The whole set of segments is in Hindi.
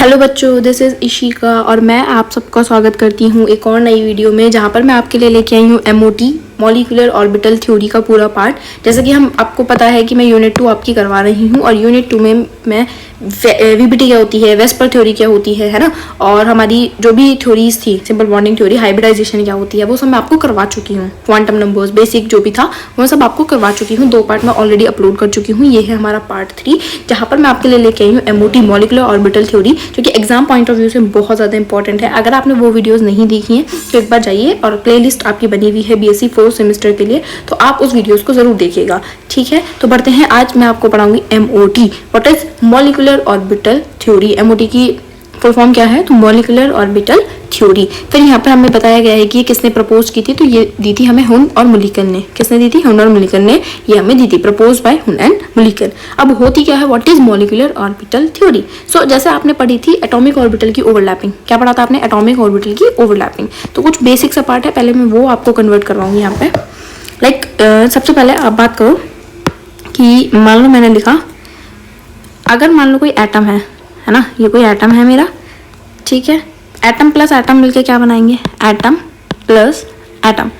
हेलो बच्चों, दिस इज़ इशिका और मैं आप सबका स्वागत करती हूँ एक और नई वीडियो में, जहाँ पर मैं आपके लिए लेके आई हूँ एमओटी मॉलिक्यूलर ऑर्बिटल थ्योरी का पूरा पार्ट। जैसे कि हम आपको पता है कि मैं यूनिट 2 आपकी करवा रही हूँ और यूनिट 2 में मैं वीबीटी क्या होती है, वेस्पर थ्योरी क्या होती है ना, और हमारी जो भी थ्योरीज थी, सिंपल बॉन्डिंग थ्योरी, हाइब्रिडाइजेशन क्या होती है, वो सब मैं आपको करवा चुकी हूँ। क्वांटम नंबर्स बेसिक जो भी था वो सब आपको करवा चुकी हूँ। 2 पार्ट मैं ऑलरेडी अपलोड कर चुकी हूँ। ये है हमारा पार्ट 3, जहाँ पर मैं आपके लिए लेके आई हूँ एमओटी मॉलिक्यूलर ऑर्बिटल थ्योरी, जो कि एग्जाम पॉइंट ऑफ व्यू से बहुत ज़्यादा इंपॉर्टेंट है। अगर आपने वो वीडियोज़ नहीं देखी हैं तो एक बार जाइए, और प्लेलिस्ट आपकी बनी हुई है बीएससी 4th सेमेस्टर के लिए, तो आप उस वीडियोज़ को ज़रूर देखिएगा। ठीक है, तो बढ़ते हैं। आज मैं आपको पढ़ाऊंगी MOT, what is molecular orbital theory. MOT की फुल फॉर्म क्या है? तो मॉलिक्यूलर ऑर्बिटल थ्योरी। फिर यहाँ पर हमें बताया गया है कि ये किसने प्रपोज की थी, तो ये दी थी हमें हुन और मुलिकन ने। किसने दी थी? हुन और मुलिकन ने ये हमें दी थी, propose by Hund and Mulliken. अब होती क्या है, what is molecular orbital theory? So जैसे आपने पढ़ी थी एटॉमिक ऑर्बिटल की ओवरलैपिंग, क्या पढ़ा था आपने? एटॉमिक ऑर्बिटल की ओवरलैपिंग। तो कुछ बेसिक सा पार्ट है, पहले मैं वो आपको कन्वर्ट करवाऊंगी यहाँ पे। सबसे पहले आप बात करो कि मान लो मैंने लिखा, अगर मान लो कोई एटम है ना, ये कोई एटम है मेरा, ठीक है। एटम प्लस एटम मिलके क्या बनाएंगे? Atom plus atom.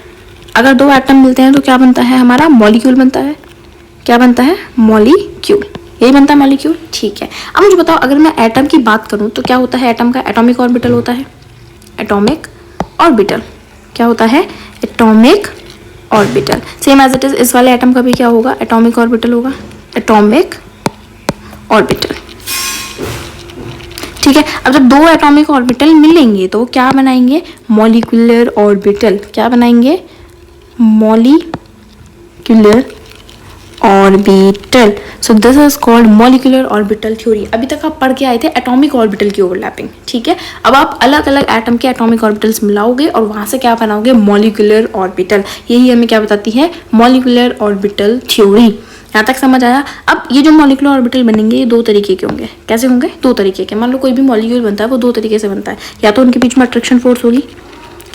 अगर 2 एटम मिलते हैं तो क्या बनता है? हमारा मॉलिक्यूल बनता है। क्या बनता है? मॉलिक्यूल। यही बनता है मॉलिक्यूल, ठीक है। अब मुझे बताओ, अगर मैं एटम की बात करूं तो क्या होता है? एटम का एटॉमिक ऑर्बिटल होता है। एटॉमिक ऑर्बिटल क्या होता है? Atomic orbital. Same as it is इस वाले एटम का भी क्या होगा? एटॉमिक ऑर्बिटल होगा। एटॉमिक ऑर्बिटल, ठीक है। अब जब 2 एटॉमिक ऑर्बिटल मिलेंगे तो क्या बनाएंगे? Molecular orbital. क्या बनाएंगे? Molecular orbital. So this is called molecular orbital theory. अभी तक आप पढ़ के आए थे एटॉमिक ऑर्बिटल की ओवरलैपिंग, ठीक है। अब आप अलग अलग एटम के एटॉमिक ऑर्बिटल्स मिलाओगे और वहां से क्या बनाओगे? Molecular orbital. यही हमें क्या बताती है? Molecular orbital theory. यहाँ तक समझ आया? अब ये जो मॉलिक्यूलर ऑर्बिटल बनेंगे ये 2 तरीके के होंगे। कैसे होंगे? 2 तरीके के। मान लो कोई भी मॉलिक्यूल बनता है वो 2 तरीके से बनता है। या तो उनके बीच में अट्रैक्शन फोर्स होगी।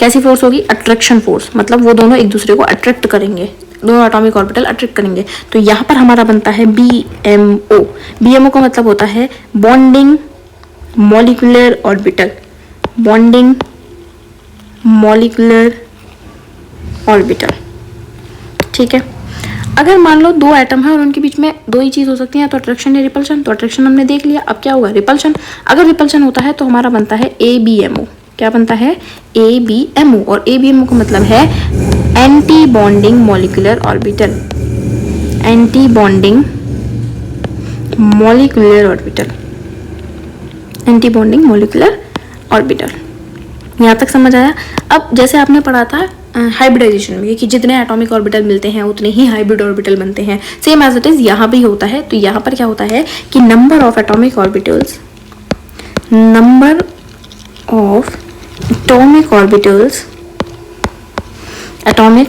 कैसी फोर्स होगी? अट्रैक्शन फोर्स, मतलब वो दोनों एक दूसरे को अट्रैक्ट करेंगे, दोनों एटॉमिक ऑर्बिटल अट्रैक्ट करेंगे। तो यहाँ पर हमारा बनता है BMO। BMO का मतलब होता है bonding molecular orbital. Bonding molecular orbital, ठीक है। अगर मान लो 2 एटम है और उनके बीच में 2 ही चीज हो सकती है, तो अट्रैक्शन या रिपल्शन। तो अट्रैक्शन हमने देख लिया, अब क्या होगा? रिपल्शन। अगर रिपल्शन होता है तो हमारा बनता है ABMO। क्या बनता है? ABMO। और ABMO का मतलब है anti bonding molecular orbital. Anti bonding molecular orbital. Anti bonding molecular orbital. यहाँ तक समझ आया? अब जैसे आपने पढ़ा था हाइब्रिडाइजेशन में कि जितने एटॉमिक ऑर्बिटल मिलते हैं उतने ही हाइब्रिड ऑर्बिटल बनते हैं, सेम एज इट इज यहाँ भी होता है। तो यहाँ पर क्या होता है कि number of atomic orbitals, number of atomic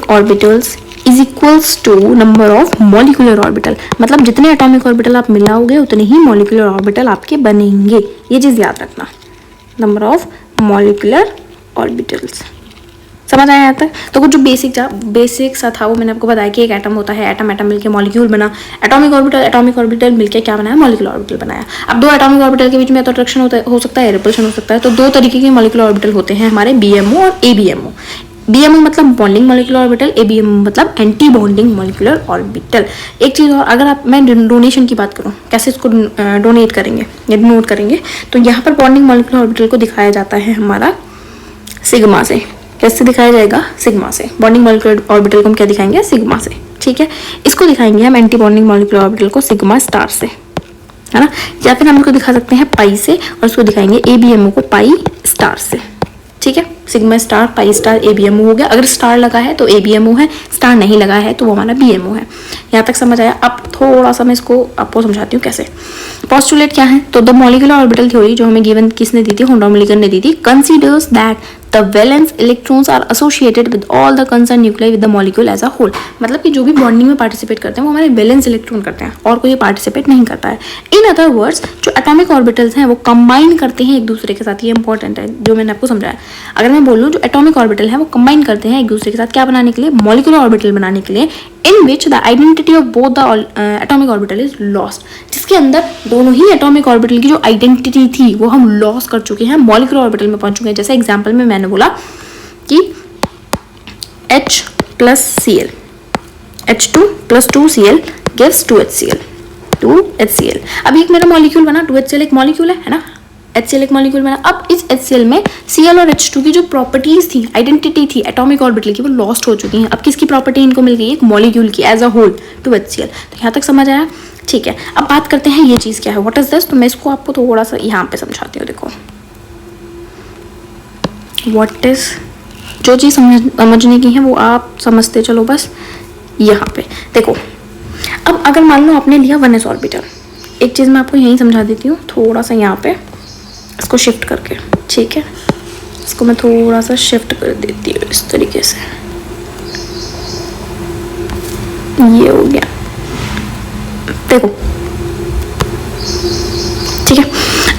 orbitals is equals to number of molecular orbital. मतलब जितने एटॉमिक ऑर्बिटल आप मिलाओगे उतने ही मॉलिक्यूलर ऑर्बिटल आपके बनेंगे। ये चीज याद रखना, नंबर ऑफ मॉलिक्यूलर ऑर्बिटल्स। समझ आया यहाँ तक? तो कुछ जो बेसिक सा था वो मैंने आपको बताया कि एक एटम होता है, एटम मिलके मॉलिक्यूल बना। एटॉमिक ऑर्बिटल मिलके क्या बनाया? मॉलिक्यूलर ऑर्बिटल बनाया। अब 2 एटॉमिक ऑर्बिटल के बीच में तो अट्रैक्शन हो सकता है, रिपल्शन हो सकता है। तो 2 तरीके के मॉलिक्यूलर ऑर्बिटल होते हैं हमारे, BMO और ABMO। BMO मतलब बॉन्डिंग मॉलिक्यूलर ऑर्बिटल, ABMO मतलब एंटी बॉन्डिंग मॉलिक्यूलर ऑर्बिटल। एक चीज और, अगर मैं डोनेशन की बात करूँ, कैसे इसको डोनेट करेंगे या डिनोट करेंगे, तो यहाँ पर बॉन्डिंग मॉलिक्यूलर ऑर्बिटल को दिखाया जाता है हमारा सिग्मा से। कैसे दिखाया जाएगा? सिग्मा से। बॉन्डिंग मॉलिक्यूलर ऑर्बिटल को हम क्या दिखाएंगे? सिग्मा से, ठीक है। इसको दिखाएंगे हम एंटी बॉन्डिंग मॉलिक्यूलर ऑर्बिटल को सिग्मा स्टार से, है ना। या फिर हम इसको दिखा सकते हैं पाई से, और इसको दिखाएंगे ABMO को पाई स्टार से, ठीक है। Sigma star, pi star, ABMO हो गया। अगर स्टार लगा है तो ABMO है, स्टार नहीं लगा है तो वो हमारा BMO है। यहाँ तक समझ आया? अब थोड़ा सा मैं इसको आपको समझाती हूँ कैसे। पोस्टुलेट क्या है? तो द मॉलिक्यूलर ऑर्बिटल थ्योरी जो हमें गिवन किसने दी थी? हुन और मुलिकन ने दी थी। Considers that the valence electrons are associated with all the concerned nuclei with the molecule as a whole। मतलब कि जो भी बॉन्डिंग में पार्टिसिपेट करते हैं वो हमारे वैलेंस इलेक्ट्रॉन करते हैं और कोई पार्टिसिपेट नहीं करता है। इन अदर वर्ड्स जो एटॉमिक ऑर्बिटल्स हैं वो कंबाइन करते हैं एक दूसरे के साथ। ये इंपॉर्टेंट है जो मैंने आपको समझाया। अगर मैं मैं बोल लूँ जो एटॉमिक ऑर्बिटल है वो कंबाइन करते हैं एक दूसरे के साथ क्या बनाने के लिए, मॉलिक्यूलर ऑर्बिटल बनाने के लिए, in which the identity of both the atomic orbital is lost, जिसके अंदर दोनों ही एटॉमिक ऑर्बिटल की जो आइडेंटिटी थी वो हम लॉस कर चुके हैं, मॉलिक्यूलर ऑर्बिटल में पहुंच चुके हैं। जैसे एग्जाम्पल में मैंने बोला कि H plus Cl, H2 plus 2Cl gives 2HCl, 2HCl। अब एक मेरा मॉलिक्यूल बना, 2HCl एक मॉलिक्यूल है ना, HCl एक मॉलिक्यूल बना। अब इस HCl में Cl और H2 की जो प्रॉपर्टीज थी, आइडेंटिटी थी एटॉमिक ऑर्बिटल की, वो लॉस्ट हो चुकी हैं। अब किसकी प्रॉपर्टी इनको मिल गई, एक मॉलिक्यूल की एज अ होल, 2HCl। तो यहाँ तक समझ आया, ठीक है। अब बात करते हैं ये चीज़ क्या है, व्हाट इज दिस। तो मैं इसको आपको थोड़ा सा यहाँ पे समझाती हूँ। देखो व्हाट इज, जो चीज़ समझने की है वो आप समझते चलो बस। यहाँ पे देखो, अब अगर मान लो आपने लिया 1s ऑर्बिटल, एक चीज़ मैं आपको यहीं समझा देती हूँ, थोड़ा सा यहाँ पे इसको शिफ्ट करके, ठीक है। इसको मैं थोड़ा सा शिफ्ट कर देती हूँ इस तरीके से, ये हो गया, देखो, ठीक है।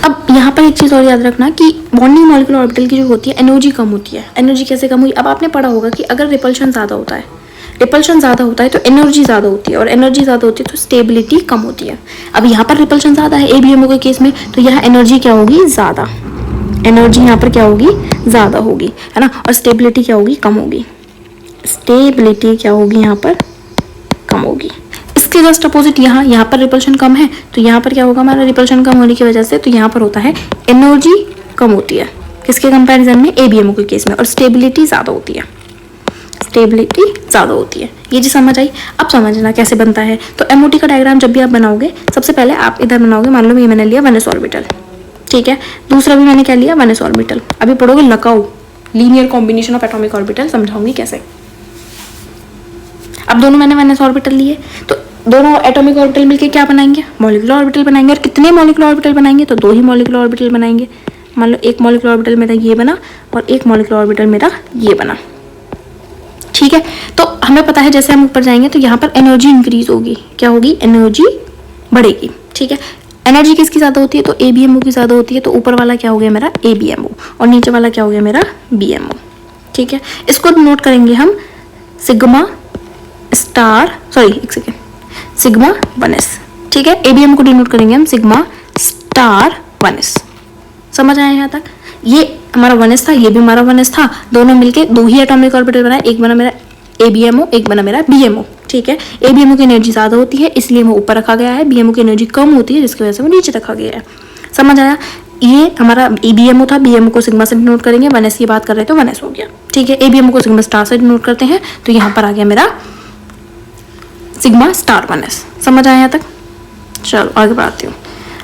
अब यहाँ पर एक चीज़ और याद रखना कि बॉन्डिंग मॉलिक्यूलर ऑर्बिटल की जो होती है एनर्जी कम होती है। एनर्जी कैसे कम हुई, अब आपने पढ़ा होगा कि अगर रिपल्शन ज़्यादा होता है, रिपल्शन ज़्यादा होता है तो एनर्जी ज़्यादा होती है, और एनर्जी ज़्यादा होती है तो स्टेबिलिटी कम होती है। अब यहाँ पर रिपल्शन ज़्यादा है ABMO के केस में, तो यहाँ एनर्जी क्या होगी, ज़्यादा, एनर्जी यहाँ पर क्या होगी, ज़्यादा होगी, है ना, और स्टेबिलिटी क्या होगी, कम होगी, स्टेबिलिटी क्या होगी यहाँ पर, कम होगी। इसके जस्ट अपोजिट यहाँ पर रिपल्शन कम है, तो यहाँ पर क्या होगा, हमारा रिपल्शन कम होने की वजह से तो यहाँ पर होता है एनर्जी कम होती है, किसके कंपैरिजन में, ABMO के केस में, और स्टेबिलिटी ज़्यादा होती है, स्टेबिलिटी ज़्यादा होती है। ये चीज़ समझ आई। अब समझना कैसे बनता है। तो MOT का डायग्राम जब भी आप बनाओगे, सबसे पहले आप इधर बनाओगे, मान लो ये मैंने लिया 1s ऑर्बिटल, ठीक है, दूसरा भी मैंने क्या लिया, 1s ऑर्बिटल। अभी पढ़ोगे LCAO, linear combination of atomic orbital, समझाऊंगी कैसे। अब दोनों मैंने 1s ऑर्बिटल लिए, तो दोनों एटॉमिक ऑर्बिटल मिलके क्या बनाएंगे, मॉलिक्यूलर ऑर्बिटल बनाएंगे। और कितने मॉलिक्यूलर ऑर्बिटल बनाएंगे, तो 2 ही मॉलिक्यूलर ऑर्बिटल बनाएंगे। मान लो एक मॉलिक्यूलर ऑर्बिटल मेरा ये बना और एक मॉलिक्यूलर ऑर्बिटल मेरा ये बना, ठीक है। तो हमें पता है जैसे हम ऊपर जाएंगे तो यहाँ पर एनर्जी इंक्रीज होगी, क्या होगी, एनर्जी बढ़ेगी, ठीक है। एनर्जी किसकी ज़्यादा होती है, तो ABMO की ज़्यादा होती है, तो ऊपर वाला क्या हो गया मेरा ABMO, और नीचे वाला क्या हो गया मेरा BMO, ठीक है। इसको नोट करेंगे हम सिग्मा स्टार, सॉरी एक सेकेंड, सिग्मा 1s, ठीक है। ABMO को डिनोट करेंगे हम सिग्मा स्टार 1s। समझ आया यहाँ तक। ये हमारा 1s था, ये भी हमारा 1s था, दोनों मिलके 2 ही एटॉमिक ऑर्बिटल बनाए, एक बना मेरा ABMO, एक बना मेरा BMO, ठीक है। ABMO की एनर्जी ज़्यादा होती है इसलिए वो ऊपर रखा गया है, BMO की एनर्जी कम होती है जिसकी वजह से वो नीचे रखा गया है। समझ आया। ये हमारा ABMO था, BMO को सिग्मा से डिनोट करेंगे, 1s की बात कर रहे थे, 1s हो गया, ठीक है। ABMO को सिग्मा स्टार से डिनोट करते हैं, तो यहाँ पर आ गया मेरा सिग्मा स्टार 1s। समझ आया यहाँ तक। चलो आगे बढ़ाती हूँ,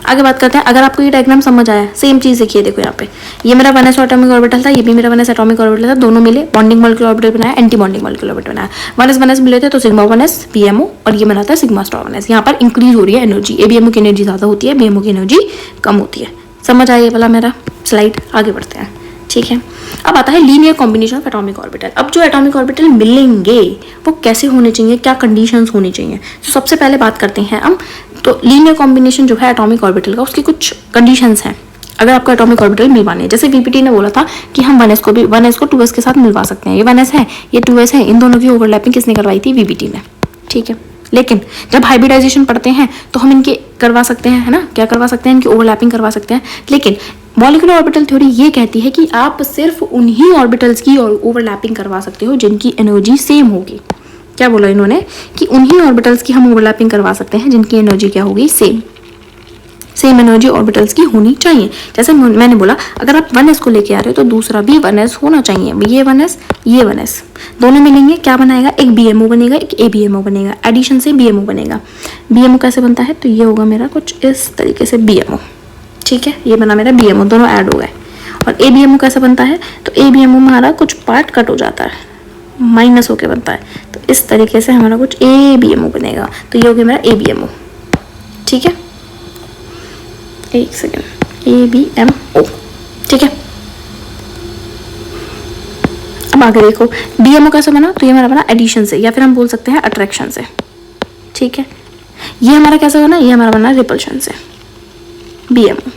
आगे बात करते हैं। अगर आपको ये डायग्राम समझ आया, सेम चीज़ देखिए, देखो यहाँ पे ये मेरा 1s एटॉमिक ऑर्बिटल था, ये भी मेरा 1s एटॉमिक ऑर्बिटल था, दोनों मिले बॉन्डिंग मॉलिक्यूलर ऑर्बिटल बनाया, एंटी बॉन्डिंग मॉलिक्यूलर ऑर्बिटल बनाया। 1s मिले थे तो सिग्मा 1s BMO, और ये बनाता है सिग्मा स्टार 1s। यहाँ पर इंक्रीज हो रही है एनर्जी, ABMO की एनर्जी ज़्यादा होती है, BMO की एनर्जी कम होती है। समझ आइए वाला मेरा स्लाइड, आगे बढ़ते हैं, ठीक है। अब आता है linear combination of atomic orbital. अब जो एटॉमिक ऑर्बिटल मिलेंगे वो कैसे होने चाहिए, क्या कंडीशंस होनी चाहिए। तो सबसे पहले बात करते हैं हम, तो लीनियर कॉम्बिनेशन जो है एटॉमिक ऑर्बिटल का, उसकी कुछ कंडीशंस हैं। अगर आपको एटॉमिक ऑर्बिटल मिलवाने हैं, जैसे VPT ने बोला था कि हम 1s को 2s के साथ मिलवा सकते हैं। ये 1s है, ये 2s है, इन दोनों की ओवरलैपिंग किसने करवाई थी, VPT ने, ठीक है। लेकिन जब हाइब्रिडाइजेशन पढ़ते हैं तो हम इनके करवा सकते हैं, है ना, क्या करवा सकते हैं, इनकी ओवरलैपिंग करवा सकते हैं। लेकिन मॉलिक्यूलर ऑर्बिटल थ्योरी ये कहती है कि आप सिर्फ उन्हीं ऑर्बिटल्स की ओवरलैपिंग करवा सकते हो जिनकी एनर्जी सेम होगी। क्या बोला इन्होंने, कि उन्हीं ऑर्बिटल्स की हम ओवरलैपिंग करवा सकते हैं जिनकी एनर्जी क्या होगी, सेम एनर्जी ऑर्बिटल्स की होनी चाहिए। जैसे मैंने बोला, अगर आप 1s को लेके आ रहे हो तो दूसरा भी 1s होना चाहिए। ये 1s दोनों मिलेंगे, क्या बनाएगा, एक BMO बनेगा, एक ABMO बनेगा, एडिशन से BMO बनेगा। BMO कैसे बनता है, तो ये होगा मेरा कुछ इस तरीके से BMO, ठीक है। ये बना मेरा BMO, दोनों ऐड हो गए। और ABMO कैसे बनता है, तो ABMO में हमारा कुछ पार्ट कट हो जाता है, माइनस होके बनता है, तो इस तरीके से हमारा कुछ ABMO बनेगा। तो ये हो गया मेरा ABMO, ठीक है। एक सेकेंड, ABMO, ठीक है। अब आगे देखो BMO कैसे बना, तो ये हमारा बना एडिशन से, या फिर हम बोल सकते हैं अट्रैक्शन से, ठीक है। ये हमारा कैसे बना, ये हमारा बना रिपल्शन से, BMO,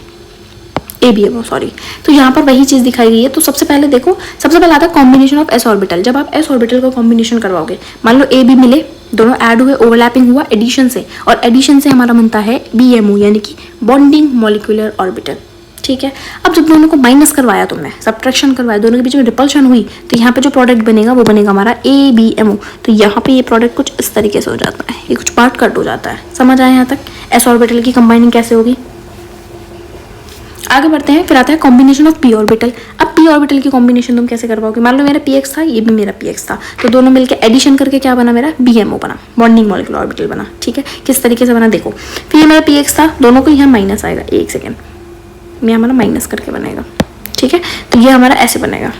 ABMO सॉरी। तो यहाँ पर वही चीज़ दिखाई गई है। तो सबसे पहले देखो, सबसे पहले आता है कॉम्बिनेशन ऑफ s ऑर्बिटल। जब आप s ऑर्बिटल का कॉम्बिनेशन करवाओगे, मान लो AB मिले, दोनों ऐड हुए, ओवरलैपिंग हुआ एडिशन से, और एडिशन से हमारा बनता है BMO यानी कि बॉन्डिंग मॉलिक्यूलर ऑर्बिटल। ठीक है, अब जब दोनों को माइनस करवाया तुमने, सब्ट्रैक्शन करवाया, दोनों के बीच में रिपल्शन हुई, तो यहाँ पे जो प्रोडक्ट बनेगा वो बनेगा हमारा ABMO। तो यहाँ पे ये प्रोडक्ट कुछ इस तरीके से हो जाता है, ये कुछ पार्ट कट हो जाता है। समझ आया यहाँ तक? s ऑर्बिटल की कंबाइनिंग कैसे होगी। आगे बढ़ते हैं, फिर आता है कॉम्बिनेशन ऑफ p ऑर्बिटल। अब p ऑर्बिटल की कॉम्बिनेशन तुम कैसे करवाओगे। मान लो मेरा px था, ये भी मेरा px था, तो दोनों मिलकर एडिशन करके क्या बना, मेरा BMO बना, बॉन्डिंग मॉलिक्यूलर ऑर्बिटल बना। ठीक है, किस तरीके से बना देखो। फिर ये मेरा px था, दोनों को यहाँ माइनस आएगा, एक सेकेंड में हमारा माइनस करके बनेगा। ठीक है, तो ये हमारा ऐसे बनेगा,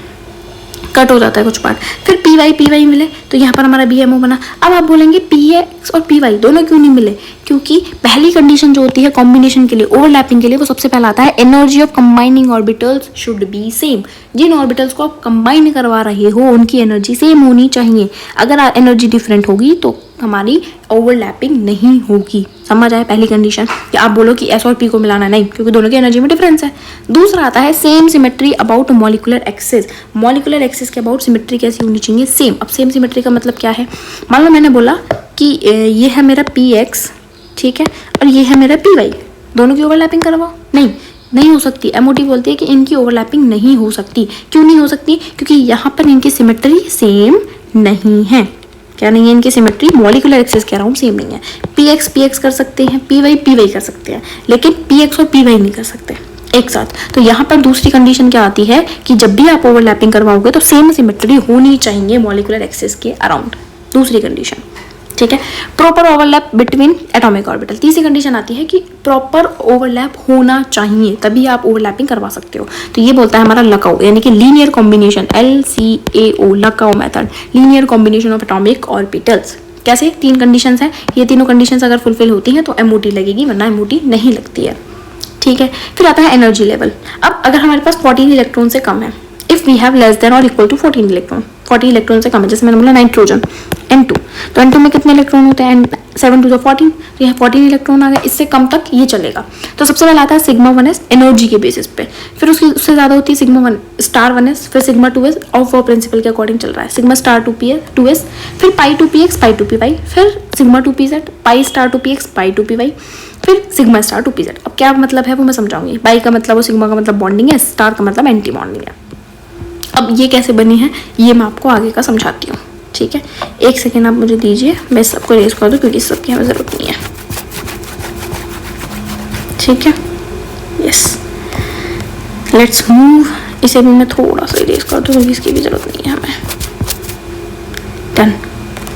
कट हो जाता है कुछ पार्ट। फिर py मिले, तो यहाँ पर हमारा BMO बना। अब आप बोलेंगे px और py दोनों क्यों नहीं मिले, क्योंकि पहली कंडीशन जो होती है कॉम्बिनेशन के लिए, ओवरलैपिंग के लिए, वो सबसे पहला आता है energy of combining orbitals should be same. जिन ऑर्बिटल्स को आप कंबाइन करवा रहे हो उनकी एनर्जी सेम होनी चाहिए। अगर एनर्जी डिफरेंट होगी तो हमारी ओवरलैपिंग नहीं होगी। समझ आए पहली कंडीशन। कि आप बोलो कि s और p को मिलाना नहीं, क्योंकि दोनों की एनर्जी में डिफरेंस है। दूसरा आता है same symmetry about molecular axis. Molecular axis के अबाउट सिमेट्री कैसी होनी चाहिए, सेम। अब सेम सिमेट्री का मतलब क्या है, मान लो मैंने बोला कि ये है मेरा px, ठीक है, और ये है मेरा py, दोनों की ओवरलैपिंग करवाओ, नहीं हो सकती। MOT बोलती है कि इनकी ओवरलैपिंग नहीं हो सकती। क्यों नहीं हो सकती, क्योंकि यहाँ पर इनकी सिमेट्री सेम नहीं है। क्या नहीं है इनकी सिमेट्री, मॉलिक्यूलर एक्सिस कह रहा हूँ, सेम नहीं है। px कर सकते हैं, py कर सकते हैं, लेकिन px और py नहीं कर सकते एक साथ। तो यहाँ पर दूसरी कंडीशन क्या आती है कि जब भी आप ओवरलैपिंग करवाओगे तो सेम सिमेट्री होनी चाहिए मॉलिक्यूलर एक्सिस के अराउंड। दूसरी कंडीशन, ठीक है। Proper overlap between atomic orbital. तीसरी कंडीशन आती है कि प्रॉपर ओवरलैप होना चाहिए, तभी आप ओवरलैपिंग करवा सकते हो। तो ये बोलता है हमारा लकाउ, यानी कि linear combination, LCAO, LCAO method, linear combination of atomic orbitals. कैसे, 3 कंडीशंस हैं, ये तीनों कंडीशंस अगर फुलफिल होती हैं तो MOT लगेगी, वरना MOT नहीं लगती है। ठीक है, फिर आता है एनर्जी लेवल। अब अगर हमारे पास 14 इलेक्ट्रॉन से कम है, if we have less than और इक्वल टू 14 इलेक्ट्रॉन, 14 इलेक्ट्रॉन से कम है, जैसे मैंने बोला नाइट्रोजन N2, तो N2 में कितने इलेक्ट्रॉन होते हैं, 7 to 14, तो यहाँ 14 इलेक्ट्रॉन आ गए। इससे कम तक ये चलेगा। तो सबसे पहले आता है सिग्मा 1s एनर्जी के बेसिस पे, फिर उससे ज़्यादा होती है सिग्मा 1 स्टार 1s, फिर sigma 2s aufbau principle के अकॉर्डिंग चल रहा है, सिग्मा स्टार 2s, फिर पाई 2px पाई 2py, फिर sigma 2pz pi star 2px पाई 2py, फिर सिग्मा स्टार 2pz। अब क्या मतलब है वो मैं समझाऊंगी। पाई का मतलब और सिग्मा का मतलब बॉन्डिंग है, स्टार का मतलब एंटी बॉन्डिंग है। अब ये कैसे बनी है ये मैं आपको आगे का समझाती हूँ। ठीक है, एक सेकेंड आप मुझे दीजिए, मैं सबको रेज कर दूँ क्योंकि सबकी हमें ज़रूरत नहीं है। ठीक है, यस, लेट्स मूव। इसे भी मैं थोड़ा सा रेज कर दूँ क्योंकि इसकी भी ज़रूरत नहीं है हमें। डन,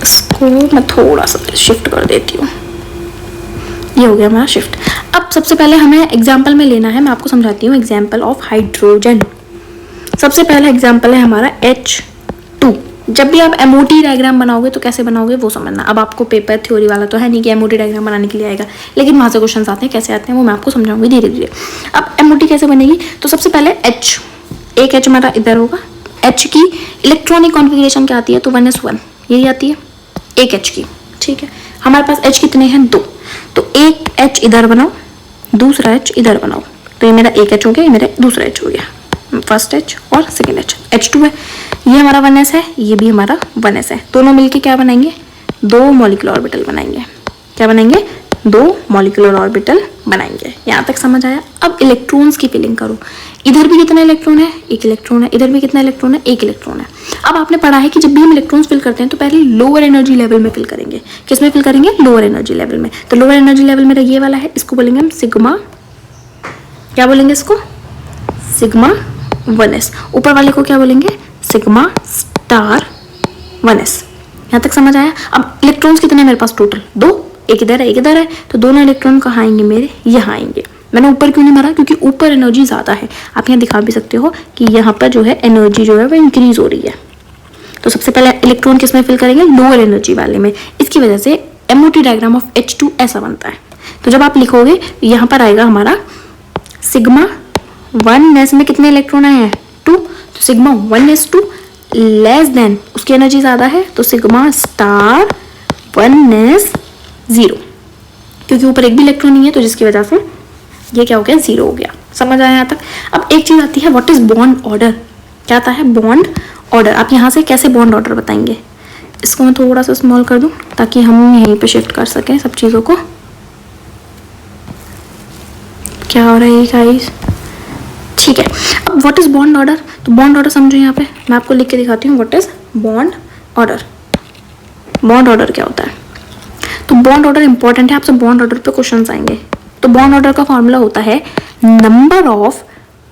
इसको मैं थोड़ा सा शिफ्ट कर देती हूँ। ये हो गया हमारा शिफ्ट। अब सबसे पहले हमें एग्जाम्पल में लेना है, मैं आपको समझाती हूँ। Example of hydrogen. सबसे पहला एग्जाम्पल है हमारा H2। जब भी आप MOT डायग्राम बनाओगे तो कैसे बनाओगे वो समझना। अब आपको पेपर थ्योरी वाला तो है नहीं कि MOT डायग्राम बनाने के लिए आएगा, लेकिन वहाँ से क्वेश्चन आते हैं, कैसे आते हैं वो मैं आपको समझाऊंगी धीरे धीरे। अब MOT कैसे बनेगी, तो सबसे पहले H, एक H हमारा इधर होगा। H की इलेक्ट्रॉनिक कॉन्फ़िगरेशन क्या आती है, तो 1s1 यही आती है एक H की। ठीक है, हमारे पास H कितने हैं, 2, तो एक H इधर बनाओ, दूसरा H इधर बनाओ, तो ये मेरा एक H हो गया, ये मेरा दूसरा H हो गया, फर्स्ट H और सेकेंड H। H2 है, ये हमारा 1s है, ये भी हमारा 1s है। दोनों मिलके क्या बनाएंगे, 2 मॉलिक्यूलर ऑर्बिटल बनाएंगे। क्या बनाएंगे, 2 मॉलिक्यूलर ऑर्बिटल बनाएंगे। यहाँ तक समझ आया। अब इलेक्ट्रॉन्स की फिलिंग करो। इधर भी कितना इलेक्ट्रॉन है, एक इलेक्ट्रॉन है, इधर भी कितना इलेक्ट्रॉन है, एक इलेक्ट्रॉन है। अब आपने पढ़ा है कि जब भी हम इलेक्ट्रॉन्स फिल करते हैं तो पहले लोअर एनर्जी लेवल में फिल करेंगे। किस में फिल करेंगे, लोअर एनर्जी लेवल में। तो लोअर एनर्जी लेवल मेरा ये वाला है, इसको बोलेंगे हम सिग्मा, क्या बोलेंगे इसको, सिग्मा 1s। ऊपर वाले को क्या बोलेंगे, सिग्मा स्टार 1s। यहाँ तक समझ आया। अब इलेक्ट्रॉन्स कितने हैं मेरे पास, टोटल 2, एक इधर है एक इधर है, तो दोनों इलेक्ट्रॉन कहाँ आएंगे मेरे, यहाँ आएंगे। मैंने ऊपर क्यों नहीं मारा, क्योंकि ऊपर एनर्जी ज़्यादा है। आप यहाँ दिखा भी सकते हो कि यहाँ पर जो है एनर्जी जो है वो इंक्रीज हो रही है। तो सबसे पहले इलेक्ट्रॉन किस में फिल करेंगे, लोअर एनर्जी वाले में। इसकी वजह से MOT डायग्राम ऑफ H2 ऐसा बनता है। तो जब आप लिखोगे यहाँ पर आएगा हमारा सिग्मा 1s में कितने इलेक्ट्रॉन आए हैं, 2, तो सिग्मा 1s2 लेस देन, उसकी एनर्जी ज़्यादा है, तो सिग्मा स्टार 1s0, क्योंकि ऊपर एक भी इलेक्ट्रॉन नहीं है, तो जिसकी वजह से ये क्या हो गया, 0 हो गया। समझ आया यहाँ तक? अब एक चीज आती है व्हाट इज बॉन्ड ऑर्डर। क्या आता है? Bond order. आप यहाँ से कैसे बॉन्ड ऑर्डर बताएंगे? इसको मैं थोड़ा सा स्मॉल कर दूं ताकि हम यहीं पे शिफ्ट कर सकें सब चीज़ों को। क्या हो रहा है गाइस? ठीक है, अब व्हाट इज बॉन्ड ऑर्डर? तो बॉन्ड ऑर्डर समझो, यहाँ पे मैं आपको लिख के दिखाती हूँ what is bond order. Bond order क्या होता है? तो बॉन्ड ऑर्डर इंपॉर्टेंट है, आपसे बॉन्ड ऑर्डर पे क्वेश्चंस आएंगे। तो बॉन्ड ऑर्डर का फॉर्मूला होता है number of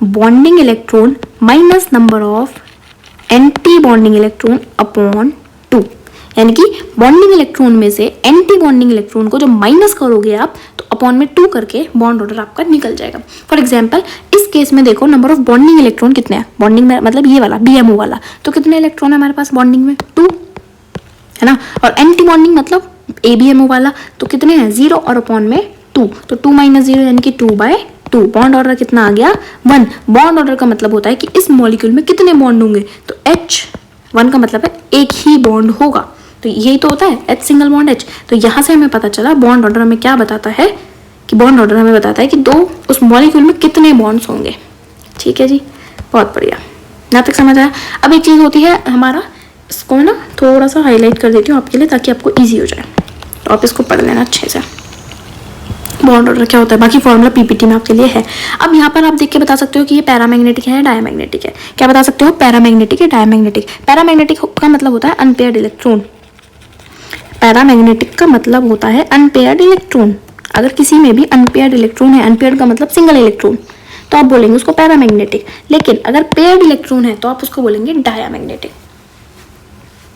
bonding electron minus number of anti bonding electron upon 2। यानी कि बॉन्डिंग इलेक्ट्रॉन में से एंटी बॉन्डिंग इलेक्ट्रॉन को जो माइनस करोगे आप तो अपॉन में 2 करके बॉन्ड ऑर्डर आपका निकल जाएगा। फॉर एग्जांपल इस केस में देखो नंबर ऑफ बॉन्डिंग इलेक्ट्रॉन कितने हैं? बॉन्डिंग में मतलब ये वाला BMO वाला, तो कितने इलेक्ट्रॉन है हमारे पास बॉन्डिंग में? 2 है ना। और एंटी बॉन्डिंग मतलब ABMO वाला, तो कितने हैं? 0 और अपॉन में 2, तो 2 - 0 यानी कि 2/2। बॉन्ड ऑर्डर कितना आ गया? 1। बॉन्ड ऑर्डर का मतलब होता है कि इस मॉलिक्यूल में कितने बॉन्ड होंगे, तो H1 का मतलब है एक ही बॉन्ड होगा, तो यही तो होता है H सिंगल बॉन्ड H। तो यहाँ से हमें पता चला बॉन्ड ऑर्डर हमें क्या बताता है कि बॉन्ड ऑर्डर हमें बताता है कि उस मॉलिक्यूल में कितने बॉन्ड्स होंगे। ठीक है जी, बहुत बढ़िया, यहाँ तक समझ आया। अब एक चीज़ होती है हमारा, इसको मैं ना थोड़ा सा हाईलाइट कर देती हूँ आपके लिए ताकि आपको ईजी हो जाए, तो आप इसको पढ़ लेना अच्छे से। बॉन्ड ऑर्डर क्या होता है, बाकी फॉर्मूला PPT में आपके लिए है। अब यहाँ पर आप देख के बता सकते हो कि ये पैरामैग्नेटिक है, डायमैग्नेटिक है। क्या बता सकते हो? पैरामैग्नेटिक है, डायमैग्नेटिक। पैरामैग्नेटिक का मतलब होता है अनपेयर्ड इलेक्ट्रॉन। पैरामैग्नेटिक का मतलब होता है अनपेयर्ड इलेक्ट्रॉन। अगर किसी में भी अनपेयर्ड इलेक्ट्रॉन है, अनपेयर्ड का मतलब सिंगल इलेक्ट्रॉन, तो आप बोलेंगे उसको पैरामैग्नेटिक। लेकिन अगर पेयर्ड इलेक्ट्रॉन है तो आप उसको बोलेंगे डायमैग्नेटिक।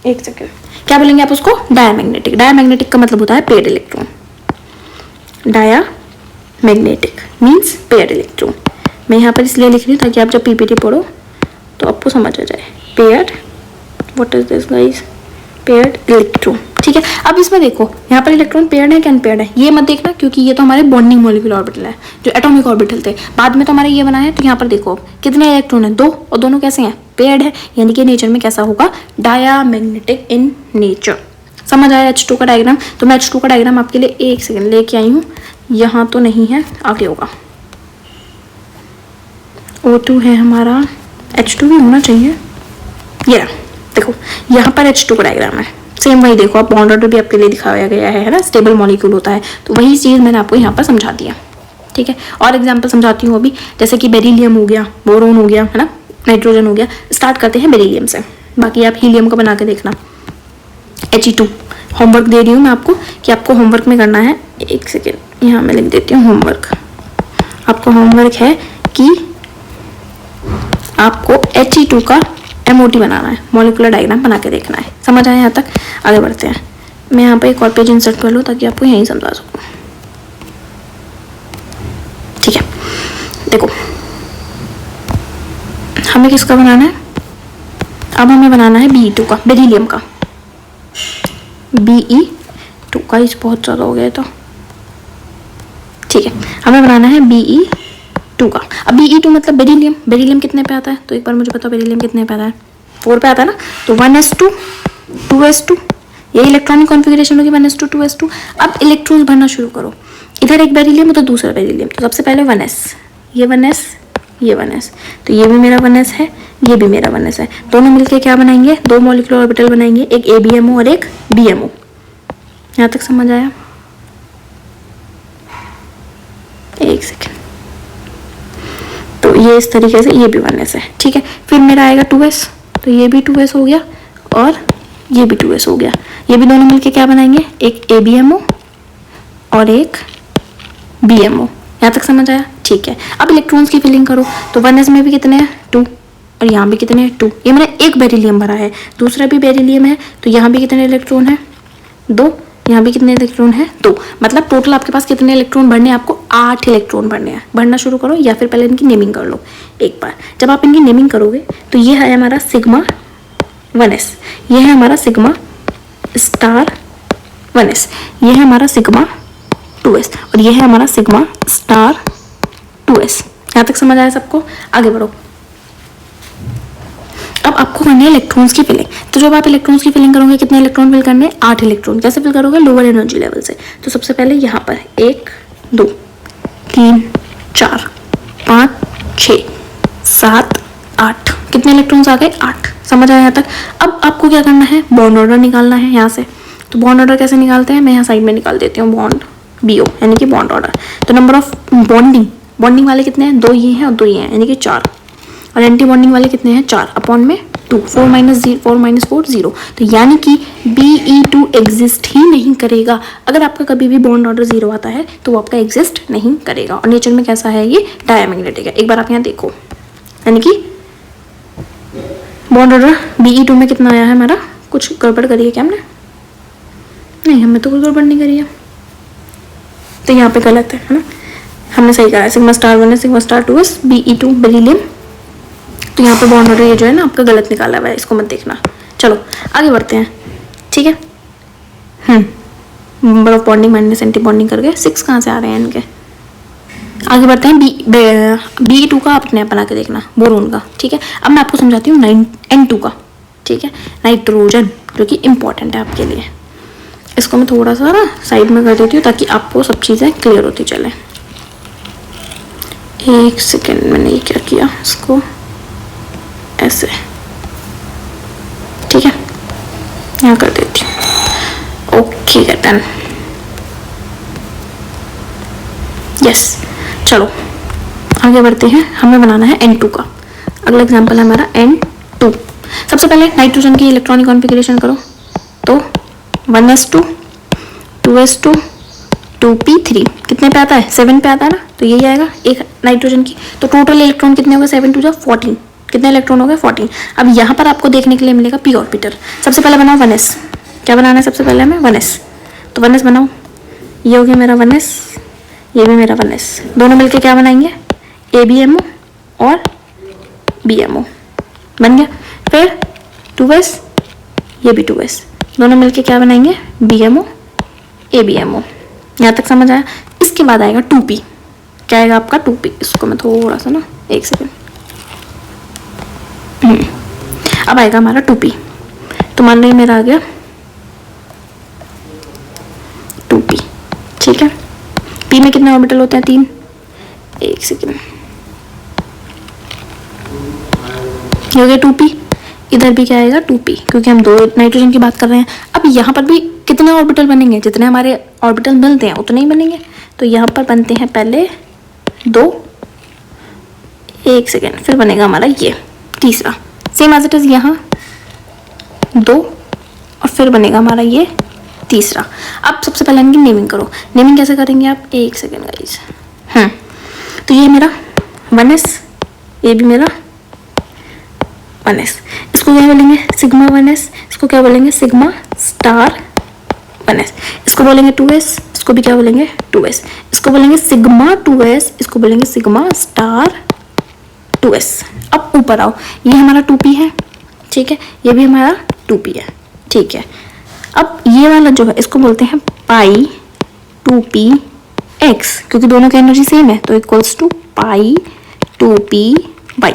एक सेकेंड, क्या बोलेंगे आप उसको? डायमैग्नेटिक। डायमैग्नेटिक का मतलब होता है paired electron. Diamagnetic means paired electron. मैं यहाँ पर इसलिए लिख रही हूँ ताकि आप जब PPT पढ़ो तो आपको समझ आ जाए। Paired, what is this guys? Paired electron. ठीक है, अब इसमें देखो यहाँ पर इलेक्ट्रॉन पेयर्ड है कि अनपेयर्ड है, ये मत देखना क्योंकि ये तो हमारे बॉन्डिंग मॉलिक्यूलर ऑर्बिटल है, जो एटॉमिक ऑर्बिटल थे। बाद में तो हमारे ये बना है, तो यहाँ पर देखो कितने इलेक्ट्रॉन है? 2, और दोनों कैसे हैं? पेयर्ड है, यानी कि नेचर में कैसा होगा? Diamagnetic in nature. समझ आया H2 का डायग्राम? तो मैं H2 का डायग्राम आपके लिए एक सेकंड लेके आई हूँ, यहाँ तो नहीं है, आगे होगा। O2 है हमारा, H2 भी होना चाहिए। ये रहा, देखो यहाँ पर H2 का डायग्राम है, सेम वही देखो आप, बॉन्ड ऑर्डर भी आपके लिए दिखाया गया है ना, स्टेबल मॉलिक्यूल होता है, तो वही चीज़ मैंने आपको यहाँ पर समझा दिया। ठीक है, और एग्जाम्पल समझाती हूँ अभी, जैसे कि बेरिलियम हो गया, बोरोन हो गया, है ना, नाइट्रोजन हो गया। स्टार्ट करते हैं बेरिलियम से, बाकी आप हीलियम का बना के देखना। He2 होमवर्क दे रही हूँ मैं आपको कि आपको होमवर्क में करना है। एक सेकेंड, यहाँ मैं लिख देती हूँ होमवर्क। आपको होमवर्क है कि आपको He2 का MOT बनाना है, मॉलिक्यूलर डायग्राम बना के देखना है। समझ आया यहाँ तक? आगे बढ़ते हैं। मैं यहाँ पे एक और पेज इंसर्ट कर लूँ ताकि आपको यहीं समझा सकूँ। ठीक है, देखो हमें किसका बनाना है? अब हमें बनाना है Be2 का, बेरिलियम का। Be2 का, इस बहुत ज़्यादा हो गया तो ठीक है, हमें बनाना है Be2 का। अब Be2 मतलब बेरिलियम। बेरिलियम कितने पे आता है? तो एक बार मुझे बताओ बेरिलियम कितने पे आता है? 4 पे आता है ना, तो 1s2 2s2, ये इलेक्ट्रॉनिक कॉन्फ़िगरेशन होगी 1s2 2s2। अब इलेक्ट्रॉन्स भरना शुरू करो, इधर एक बेरिलियम उधर दूसरा बेरिलियम, तो सबसे पहले 1s, ये 1s, ये 1s, तो ये भी मेरा 1s है, ये भी मेरा 1s है। दोनों मिलके क्या बनाएंगे? 2 मॉलिक्यूलर ऑर्बिटल बनाएंगे, एक ABMO और एक BMO। यहाँ तक समझ आया? एक सेकेंड, तो ये इस तरीके से, ये भी 1s है। ठीक है, फिर मेरा आएगा 2s, तो ये भी 2s हो गया और ये भी 2s हो गया। ये भी दोनों मिलके क्या बनाएंगे? एक ABMO और एक BMO। यहाँ तक समझ आया? ठीक है, अब इलेक्ट्रॉन्स की फिलिंग करो, तो 1s में भी कितने हैं? 2, और यहाँ भी कितने हैं? 2। ये मैंने एक बेरिलियम भरा है, दूसरा भी बेरिलियम है, तो यहाँ भी कितने इलेक्ट्रॉन है? 2, यहाँ भी कितने इलेक्ट्रॉन है? 2। मतलब टोटल आपके पास कितने इलेक्ट्रॉन भरने हैं? आपको 8 इलेक्ट्रॉन भरने हैं। भरना शुरू करो, या फिर पहले इनकी नेमिंग कर लो एक बार। जब आप इनकी नेमिंग करोगे तो ये है हमारा सिग्मा 1s, ये है हमारा सिग्मा स्टार 1s, ये है हमारा सिग्मा 2s, और ये है हमारा सिग्मा स्टार 2s। यहाँ तक समझ आया सबको? आगे बढ़ो। अब आपको करनी है इलेक्ट्रॉन्स की फिलिंग। तो जब आप इलेक्ट्रॉन्स की फिलिंग करोगे, कितने इलेक्ट्रॉन फिल करने हैं? 8 इलेक्ट्रॉन। कैसे फिल करोगे? लोअर एनर्जी लेवल से। तो सबसे पहले यहाँ पर 1 2 3 4 5 6 7 8, कितने इलेक्ट्रॉन्स आ गए? 8। समझ आया यहाँ तक? अब आपको क्या करना है? बॉन्ड ऑर्डर निकालना है यहाँ से। तो बॉन्ड ऑर्डर कैसे निकालते हैं? मैं यहाँ साइड में निकाल देती हूँ बॉन्ड BO यानी कि बॉन्ड ऑर्डर। तो नंबर ऑफ बॉन्डिंग वाले कितने हैं? 2 ये हैं और 2 ये हैं यानी कि 4। और एंटी बॉन्डिंग वाले कितने हैं? 4 अपॉन में 2, 4 माइनस 4 0। तो यानी कि BE2 एग्जिस्ट ही नहीं करेगा। अगर आपका कभी भी बॉन्ड ऑर्डर 0 आता है तो वो आपका एग्जिस्ट नहीं करेगा। और नेचर में कैसा है? ये डायमैग्नेटिक है। एक बार आप यहाँ देखो, यानी कि बॉन्ड ऑर्डर BE2 में कितना आया है हमारा? कुछ गड़बड़ करी है क्या हमने? नहीं, हमने तो कोई गड़बड़ नहीं करी है। तो यहाँ पे गलत है ना? हमने सही करा है। Sigma star 1 sigma star 2 BE2 beryllium. तो यहाँ पे बॉन्ड ऑर्डर ये जो है ना आपका गलत निकाला हुआ है, इसको मत देखना। चलो आगे बढ़ते हैं, ठीक है। Number of bonding minus anti bonding करके 6 कहाँ से आ रहे हैं इनके? आगे बढ़ते हैं। BE2 का आप अपने बना के देखना, बोरोन का, ठीक है। अब मैं आपको समझाती हूँ N2 का, ठीक है। नाइट्रोजन, जो कि इम्पोर्टेंट है आपके लिए। इसको मैं थोड़ा सा ना साइड में कर देती हूँ ताकि आपको सब चीज़ें क्लियर होती चले। एक सेकेंड, मैंने ये क्या किया, इसको ऐसे, ठीक है, यहाँ कर देती हूँ। Okay done, yes. चलो आगे बढ़ते हैं। हमें बनाना है N2 का। अगला एग्जांपल है हमारा N2। सबसे पहले नाइट्रोजन की इलेक्ट्रॉनिक कॉन्फ़िगरेशन करो। तो 1s2 2s2 2p3 कितने पे आता है? 7 पे आता है ना। तो यही आएगा एक नाइट्रोजन की। तो टोटल इलेक्ट्रॉन कितने हो गए? 7 2 14। कितने इलेक्ट्रॉन हो गए? 14। अब यहाँ पर आपको देखने के लिए मिलेगा p ऑर्बिटल। सबसे पहले बनाओ 1s। क्या बनाना है सबसे पहले हमें? 1s। तो 1s बनाओ। ये हो गया मेरा 1s, ये भी मेरा 1s। दोनों मिलके क्या बनाएंगे? ABMO और BMO बन गया। फिर 2s, ये भी 2s, दोनों मिलके क्या बनाएंगे? BMO ABMO। यहाँ तक समझ आया? इसके बाद आएगा 2p। क्या आएगा आपका? 2p। इसको मैं थोड़ा सा ना, एक सेकेंड, अब आएगा हमारा 2p। तो मान लीजिए मेरा आ गया 2p, ठीक है। p में कितने ऑर्बिटल होते हैं? 3। एक सेकेंड, ये हो गया 2p। इधर भी क्या आएगा? 2p, क्योंकि हम 2 नाइट्रोजन की बात कर रहे हैं। अब यहाँ पर भी कितने ऑर्बिटल बनेंगे? जितने हमारे ऑर्बिटल मिलते हैं उतने ही बनेंगे। तो यहाँ पर बनते हैं पहले 2, एक सेकेंड, फिर बनेगा हमारा ये तीसरा, सेम एज इट इज यहाँ 2, और फिर बनेगा हमारा ये तीसरा। अब सबसे पहले इनकी नेमिंग करो। नेमिंग कैसे करेंगे आप? एक सेकेंड गाइस। तो ये मेरा 1s, ये भी मेरा 1s। इसको क्या बोलेंगे? Sigma 1s। इसको क्या बोलेंगे? Sigma star 1s। इसको बोलेंगे 2s। इसको भी क्या बोलेंगे? 2s। इसको बोलेंगे सिग्मा 2s। इसको बोलेंगे सिग्मा स्टार 2s। अब ऊपर आओ, ये हमारा 2p है, ठीक है। ये भी हमारा 2p है, ठीक है। अब ये वाला जो है इसको बोलते हैं पाई 2px, क्योंकि दोनों की एनर्जी सेम है, तो इक्वल्स टू पाई 2py,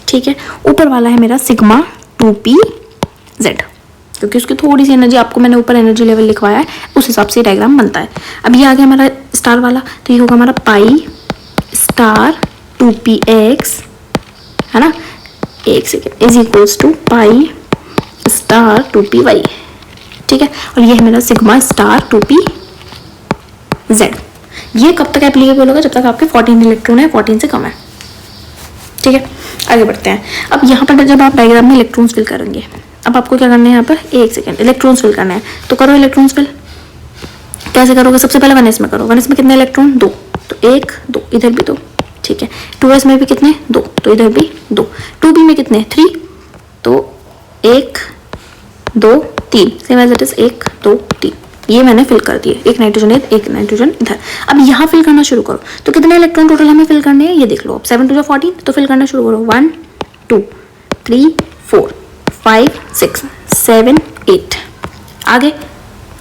ठीक है। ऊपर वाला है मेरा सिग्मा 2pz, क्योंकि उसकी थोड़ी सी एनर्जी, आपको मैंने ऊपर एनर्जी लेवल लिखवाया है, उस हिसाब से डायग्राम बनता है। अब ये आ गया हमारा स्टार वाला, तो ये होगा हमारा पाई स्टार 2px, है ना। एक second, is equals to pi star 2py, ठीक है। और ये है मेरा सिग्मा स्टार 2pz। ये कब तक एप्लीकेबल होगा? जब तक आपके 14 इलेक्ट्रॉन है, 14 से कम है, ठीक है। आगे बढ़ते हैं। अब यहाँ पर जब आप डायग्राम में इलेक्ट्रॉन्स फिल करेंगे, अब आपको क्या करना है? यहाँ पर एक सेकेंड, इलेक्ट्रॉन्स फिल करना है। तो करो इलेक्ट्रॉन्स फिल। कैसे करोगे? सबसे पहले 1s में करो। 1s में कितने इलेक्ट्रॉन? 2, तो 1 2, इधर भी 2, ठीक है। 2s में भी कितने? 2, तो इधर भी 2। 2p में कितने? 3, तो 1 2 3, सेम एज इट इज 1 2 3। ये मैंने फिल कर दिए, एक नाइट्रोजन इधर। अब यहाँ फिल करना शुरू करो। तो कितने इलेक्ट्रॉन टोटल हमें फिल करने हैं ये देख लो। अब 7 2 14, तो फिल करना शुरू करो। 1 2 3 4 5 6 7 8। आगे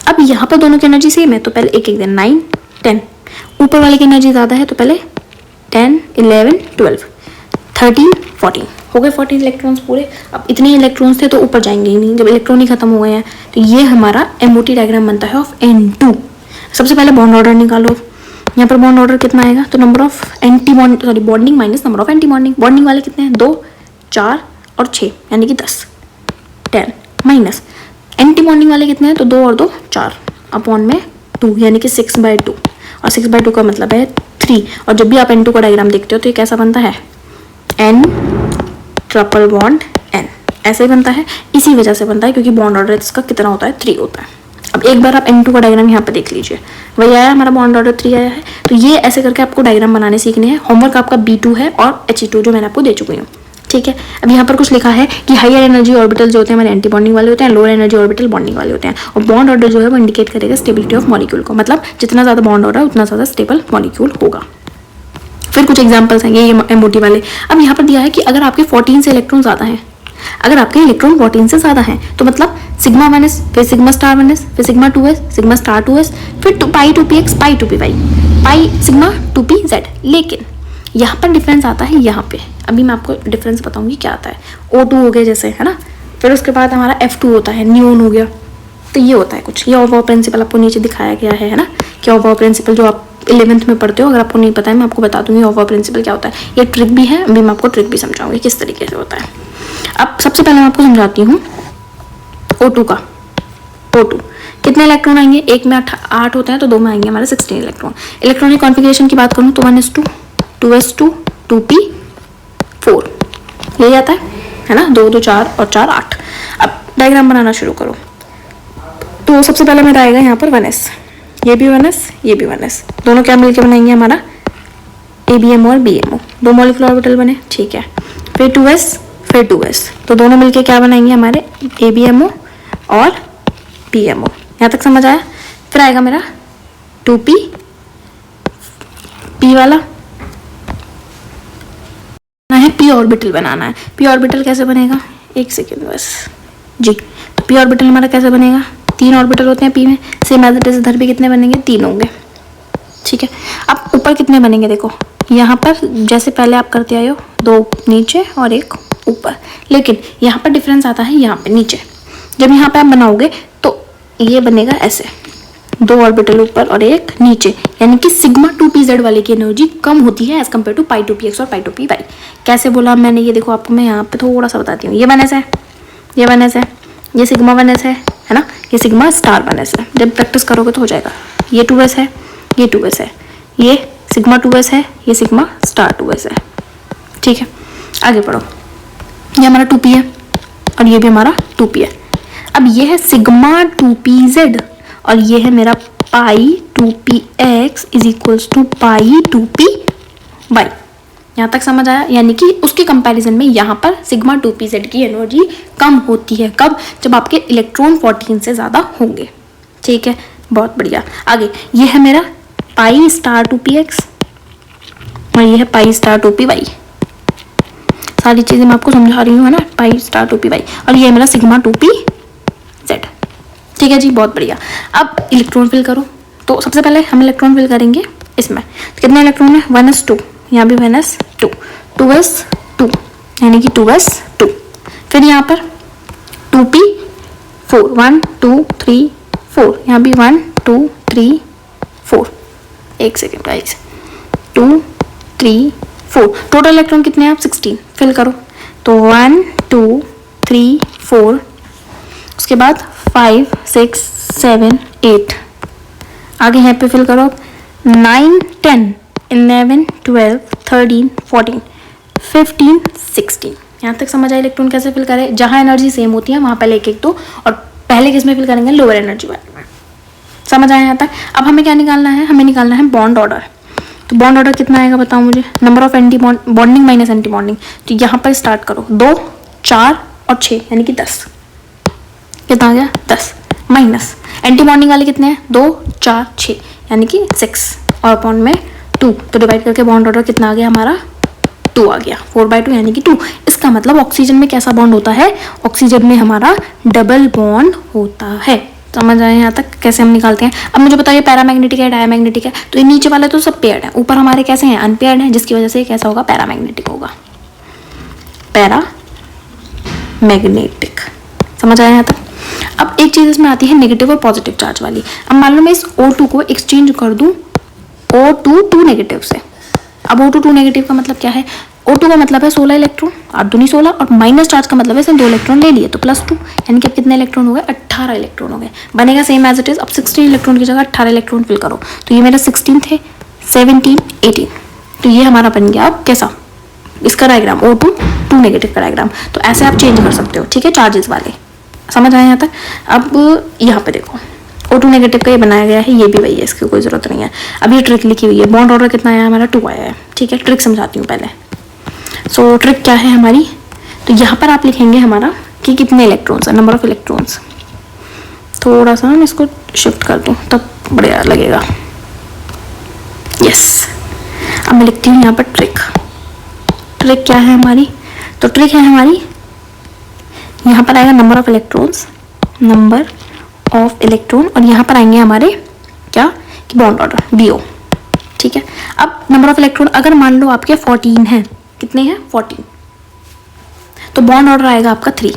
अब यहाँ पर दोनों की एनर्जी सेम है, तो पहले एक एक दिन 9 10। ऊपर वाले की एनर्जी ज़्यादा है, तो पहले 10 11 12 13 14 हो गए 14 इलेक्ट्रॉन्स पूरे। अब इतने इलेक्ट्रॉन्स थे तो ऊपर जाएंगे ही नहीं, जब इलेक्ट्रॉन ही खत्म हो गए हैं। तो ये हमारा MOT डायग्राम बनता है ऑफ N2। सबसे पहले बॉन्ड ऑर्डर निकालो। यहाँ पर बॉन्ड ऑर्डर कितना आएगा, तो number of anti bond sorry bonding minus number of anti bonding. Bonding वाले कितने हैं, 2 4 और 6 यानी कि 10 माइनस एंटी बॉन्डिंग वाले कितने हैं, तो 2 और 2 4 अपॉन में 2 यानी कि 6/2 और 6/2 का मतलब है 3। और जब भी आप N2 का डायग्राम देखते हो तो ये कैसा बनता है, N ट्रिपल बॉन्ड N ऐसे ही बनता है। इसी वजह से बनता है क्योंकि बॉन्ड ऑर्डर इसका कितना होता है, 3 होता है। अब एक बार आप N2 का डायग्राम यहाँ पे देख लीजिए, वही आया हमारा बॉन्ड ऑर्डर 3 आया है। तो ये ऐसे करके आपको डायग्राम बनाने सीखने हैं। होमवर्क आपका B2 है और He2 जो मैंने आपको दे चुकी हूँ, ठीक है। अब यहाँ पर कुछ लिखा है कि हायर एनर्जी ऑर्बिटल जो होते हैं हमारे एंटी बॉन्डिंग वाले होते हैं, लोअर एनर्जी ऑर्बिटल बॉन्डिंग वाले होते हैं। और बॉन्ड ऑर्डर जो है वो इंडिकेट करेगा स्टेबिलिटी ऑफ मॉलिक्यूल को, मतलब जितना ज़्यादा बॉन्ड ऑर्डर उतना ज़्यादा स्टेबल मॉलिक्यूल होगा। फिर कुछ एग्जाम्पल्स हैं ये MOT वाले। अब यहाँ पर दिया है कि अगर आपके 14 से इलेक्ट्रॉन ज़्यादा हैं, अगर आपके इलेक्ट्रॉन 14 से ज़्यादा हैं तो मतलब सिग्मा 1s, फिर सिग्मा स्टार 1s, फिर sigma 2s, sigma star 2s, फिर पाई 2px, पाई 2py, पाई सिग्मा 2pz। लेकिन यहाँ पर डिफरेंस आता है यहाँ पे, अभी मैं आपको डिफरेंस बताऊंगी क्या आता है। O2 हो गया जैसे, है ना, फिर उसके बाद हमारा F2 होता है, नियोन हो गया। तो ये होता है कुछ, ये ओवर प्रिंसिपल आपको नीचे दिखाया गया है ना, कि ओवर प्रिंसिपल जो आप 11th में पढ़ते हो, अगर आपको नहीं पता है मैं आपको बता दूंगी ओवर प्रिंसिपल क्या होता है। ये ट्रिक भी है, अभी मैं आपको ट्रिक भी समझाऊंगी किस तरीके से होता है। अब सबसे पहले मैं आपको समझाती हूँ O2 का। O2 कितने इलेक्ट्रॉन आएंगे, एक में 8 होते हैं तो 2 में आएंगे हमारे 16 इलेक्ट्रॉन। इलेक्ट्रॉनिक कॉन्फ़िगरेशन की बात करूँ तो 1s2, 2s2, 2p4 यही आता है ना, 2 2 4 और 4 8। अब डायग्राम बनाना शुरू करो। तो सबसे पहले मेरा आएगा यहाँ पर 1s, ये भी 1s, ये भी 1s, दोनों क्या मिलके बनाएंगे हमारा ABMO और BMO, 2 मॉलिक्यूलर ऑर्बिटल बने, ठीक है। फिर 2s, फिर 2s, तो दोनों मिलके क्या बनाएंगे हमारे ABMO और BMO। यहाँ तक समझ आया। फिर आएगा मेरा 2p, p वाला है, p ऑर्बिटल बनाना है। p ऑर्बिटल कैसे बनेगा, एक सेकेंड बस जी। तो p ऑर्बिटल हमारा कैसे बनेगा, 3 ऑर्बिटल होते हैं p में, सेम एज इट इज इधर भी कितने बनेंगे, 3 होंगे, ठीक है। अब ऊपर कितने बनेंगे, देखो यहाँ पर जैसे पहले आप करते आए हो, 2 नीचे और 1 ऊपर, लेकिन यहाँ पर डिफरेंस आता है यहाँ पे नीचे। जब यहाँ पे आप बनाओगे तो ये बनेगा ऐसे, 2 ऑर्बिटल ऊपर और 1 नीचे, यानी कि सिग्मा 2pz वाले की एनर्जी कम होती है as compare to pi 2px और पाई 2py। कैसे बोला मैंने, ये देखो आपको मैं यहाँ पे थोड़ा सा बताती हूँ। ये 1s है, ये 1s है, ये सिग्मा 1s है ना, ये सिग्मा स्टार 1s है। जब प्रैक्टिस करोगे तो हो जाएगा। ये 2s है, ये 2s है, ये सिग्मा 2s है, ये सिग्मा स्टार 2s है, ठीक है। आगे पढ़ो, ये हमारा 2p है और ये भी हमारा 2p है। अब ये है सिग्मा 2pz और ये है मेरा pi 2px is equals to pi 2py। यहाँ तक समझ आया, यानी कि उसके कंपैरिजन में यहाँ पर सिग्मा 2pz की एनर्जी कम होती है। कब, जब आपके इलेक्ट्रॉन 14 से ज़्यादा होंगे, ठीक है, बहुत बढ़िया। आगे ये है मेरा पाई स्टार 2px और ये है पाई स्टार 2py। सारी चीज़ें मैं आपको समझा रही हूँ, है ना, पाई स्टार 2py। और ये है मेरा सिग्मा 2pz, ठीक है जी, बहुत बढ़िया। अब इलेक्ट्रॉन फिल करो। तो सबसे पहले हम इलेक्ट्रॉन फिल करेंगे इसमें। तो कितने इलेक्ट्रॉन है, 1s2, यहाँ भी 1s2, 2s2 यानी कि 2s2। फिर यहाँ पर 2p4, 1 2 3 4, यहाँ भी 1 2 3 4। एक सेकेंड गाइस, 2 3 4, टोटल इलेक्ट्रॉन कितने हैं आप, 16। फिल करो। तो 1 2 3 4, उसके बाद 5 6 7 8, आगे यहाँ पे फिल करो 9 10 11 12 13 14 15 16। यहाँ तक समझ आया इलेक्ट्रॉन कैसे फिल करें। जहाँ एनर्जी सेम होती है वहाँ पहले एक 2 और पहले किस में फिल करेंगे, लोअर एनर्जी वाले में। समझ आया यहाँ तक। अब हमें क्या निकालना है, हमें निकालना है बॉन्ड ऑर्डर। तो बॉन्ड ऑर्डर कितना आएगा बताओ मुझे, number of anti bonding minus anti bonding. तो यहाँ पर स्टार्ट करो, 2 4 और 6 यानी कि 10। कितना आ गया, 10 माइनस एंटी बॉन्डिंग वाले कितने हैं, 2 4 6 यानी कि 6 और अपॉन में 2। तो डिवाइड करके बॉन्ड ऑर्डर कितना आ गया हमारा, 2 आ गया, 4/2 यानी कि 2। इसका मतलब ऑक्सीजन में कैसा बॉन्ड होता है, ऑक्सीजन में हमारा डबल बॉन्ड होता है। समझ आए यहाँ तक कैसे हम निकालते हैं। अब मुझे बताइए पैरामैग्नेटिक है डायमैग्नेटिक है, तो ये नीचे वाले तो सब पेयर्ड है, ऊपर हमारे कैसे हैं, अनपेयर्ड हैं, जिसकी वजह से ये कैसा होगा, पैरामैग्नेटिक होगा, पैरामैग्नेटिक। समझ आया यहाँ तक। अब एक चीज़ इसमें आती है नेगेटिव और पॉजिटिव चार्ज वाली। अब मान लो मैं इस O2 को एक्सचेंज कर दूं O2 2 नेगेटिव से। अब O2 2 नेगेटिव का मतलब क्या है? O2 का मतलब है 16 इलेक्ट्रॉन, और दूनी 16, और माइनस चार्ज का मतलब है इसने 2 इलेक्ट्रॉन ले लिए तो +2, यानी कि अब कितने इलेक्ट्रॉन हो गए? 18 इलेक्ट्रॉन हो गए। बनेगा सेम एज इट इज। अब 16 इलेक्ट्रॉन की जगह 18 इलेक्ट्रॉन फिल करो, तो ये मेरा 16 थे, 17, 18, तो ये हमारा बन गया अब कैसा? इसका डायग्राम O2 2 नेगेटिव का डायग्राम। तो ऐसे आप चेंज कर सकते हो, ठीक है, चार्जेस वाले। समझ आए यहाँ तक? अब यहाँ पे देखो O2 नेगेटिव का ये बनाया गया है, ये भी वही है, इसकी कोई ज़रूरत नहीं है। अब ये ट्रिक लिखी हुई है, बॉन्ड ऑर्डर कितना आया हमारा? 2 आया है, ठीक है। ट्रिक समझाती हूँ पहले। सो ट्रिक क्या है हमारी? तो यहाँ पर आप लिखेंगे हमारा कि कितने इलेक्ट्रॉन्स है, नंबर ऑफ इलेक्ट्रॉन्स। थोड़ा सा मैं इसको शिफ्ट कर दूँ तब बढ़िया लगेगा। यस, अब मैं लिखती हूँ यहाँ पर ट्रिक। ट्रिक क्या है हमारी? तो ट्रिक है हमारी, यहाँ पर आएगा number of electrons, number of electron, और यहाँ पर आएंगे हमारे क्या कि बॉन्ड ऑर्डर BO, ठीक है। अब नंबर ऑफ इलेक्ट्रॉन अगर मान लो आपके 14 हैं, कितने हैं? 14, तो बॉन्ड ऑर्डर आएगा आपका 3।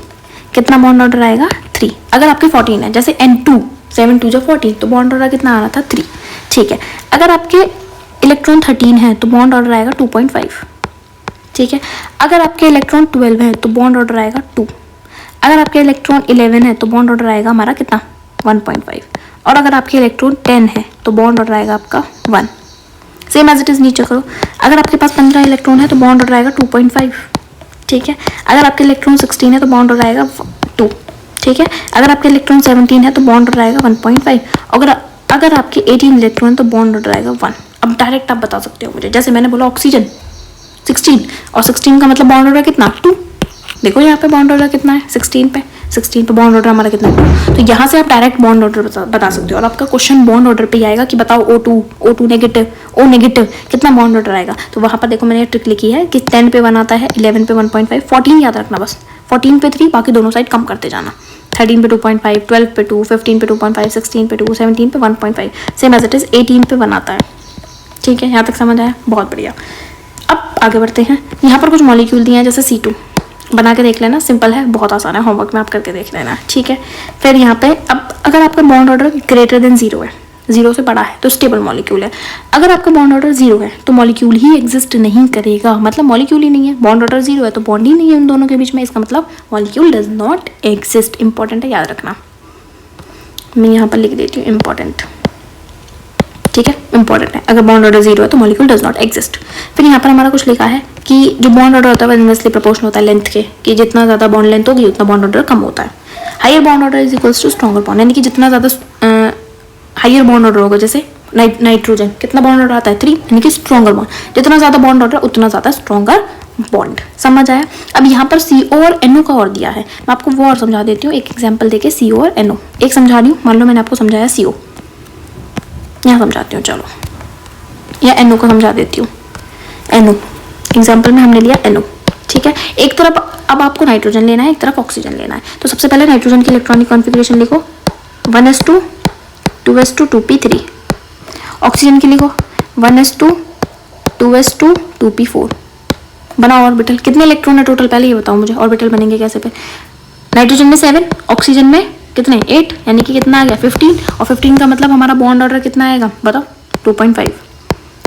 कितना बॉन्ड ऑर्डर आएगा? 3। अगर आपके 14 है, जैसे N2 7 2 14, तो बॉन्ड ऑर्डर कितना आ रहा था? 3, ठीक है। अगर आपके इलेक्ट्रॉन 13 है तो बॉन्ड ऑर्डर आएगा 2.5, ठीक है। अगर आपके इलेक्ट्रॉन 12 है तो बॉन्ड ऑर्डर आएगा 2। अगर आपके इलेक्ट्रॉन 11 है तो बॉन्ड ऑर्डर आएगा हमारा कितना? 1.5। और अगर आपके इलेक्ट्रॉन 10 है तो बॉन्ड ऑर्डर आएगा आपका 1। सेम एज इट इज नीचे करो। अगर आपके पास 15 इलेक्ट्रॉन है तो बॉन्ड ऑर्डर आएगा 2.5, ठीक है। अगर आपके इलेक्ट्रॉन 16 है तो बॉन्ड ऑर्डर आएगा 2, ठीक है। अगर आपके इलेक्ट्रॉन 17 है तो बॉन्ड ऑर्डर आएगा 1.5। अगर आपके 18 इलेक्ट्रॉन तो बॉन्ड ऑर्डर आएगा 1। अब डायरेक्ट आप बता सकते हो मुझे, जैसे मैंने बोला ऑक्सीजन 16, और 16 का मतलब बॉन्ड ऑर्डर कितना? 2। देखो यहाँ पे बॉन्ड ऑर्डर कितना है? 16 पे बॉन्ड ऑर्डर हमारा कितना है? तो यहाँ से आप डायरेक्ट बॉन्ड ऑर्डर बता सकते हो, और आपका क्वेश्चन बॉन्ड ऑर्डर पे ही आएगा कि बताओ O2 नेगेटिव, O नेगेटिव कितना बॉन्ड ऑर्डर आएगा। तो वहाँ पर देखो मैंने ट्रिक लिखी है कि 10 पे 1 आता है, 11 पे 1.5, 14 याद रखना बस, 14 पे 3, बाकी दोनों साइड कम करते जाना। 13 पे 2.5, 12 पे 2, 15 पे 2.5, 16 पे 2, 17 पे 1.5, सेम एज इट इज 18 पे 1 आता है, ठीक है। यहाँ तक समझ आया? बहुत बढ़िया। अब आगे बढ़ते हैं। यहाँ पर कुछ मॉलिक्यूल दिए हैं, जैसे C2, बना के देख लेना, सिंपल है, बहुत आसान है, होमवर्क में आप करके देख लेना, ठीक है। फिर यहाँ पे अब अगर आपका बॉन्ड ऑर्डर ग्रेटर देन 0 है, 0 से बड़ा है, तो स्टेबल मॉलिक्यूल है। अगर आपका बॉन्ड ऑर्डर 0 है तो मॉलिक्यूल ही एग्जिस्ट नहीं करेगा, मतलब मॉलिक्यूल ही नहीं है। बॉन्ड ऑर्डर 0 है तो बॉन्ड ही नहीं है उन दोनों के बीच में, इसका मतलब molecule does not exist. Important है, याद रखना। मैं यहाँ पर लिख देती हूँ इंपॉर्टेंट, ठीक है, इंपॉर्टेंट है। अगर बॉन्ड ऑर्डर 0 है तो मॉलिक्यूल डज नॉट एग्जिस्ट। फिर यहाँ पर हमारा कुछ लिखा है कि जो बॉन्ड ऑर्डर होता है वो इनवर्सली प्रोपोर्शनल होता है लेंथ के, कि जितना ज़्यादा बॉन्ड लेंथ होगी उतना बॉन्ड ऑर्डर कम होता है। Higher bond order is equals to stronger bond, यानी कि जितना ज़्यादा हायर बॉन्ड ऑर्डर होगा, जैसे नाइट्रोजन कितना बॉन्ड ऑर्डर आता है? 3, यानी कि स्ट्रॉन्गर बॉन्ड। जितना ज़्यादा बॉन्ड ऑर्डर उतना ज़्यादा स्ट्रॉन्गर बॉन्ड। समझ आया? अब यहाँ पर CO और NO का और दिया है, मैं आपको वो और समझा देती हूँ एक एग्जाम्पल देके। CO और NO एक समझा रही हूँ। मान लो मैंने आपको समझाया CO, यहाँ समझाती हूँ, चलो, या NO को समझा देती हूँ। NO एग्जाम्पल में हमने लिया NO, ठीक है। एक तरफ अब आपको नाइट्रोजन लेना है, एक तरफ ऑक्सीजन लेना है। तो सबसे पहले नाइट्रोजन की इलेक्ट्रॉनिक कॉन्फ़िगरेशन लिखो, 1s2 2s2 2p3। ऑक्सीजन की लिखो 1s2 2s2 2p4। बनाओ ऑर्बिटल। कितने इलेक्ट्रॉन है टोटल, पहले ये बताओ मुझे, ऑर्बिटल बनेंगे कैसे पे? नाइट्रोजन में 7, ऑक्सीजन में कितने? 8, यानी कि कितना आ गया? 15। और 15 का मतलब हमारा बॉन्ड ऑर्डर कितना आएगा बताओ? 2.5।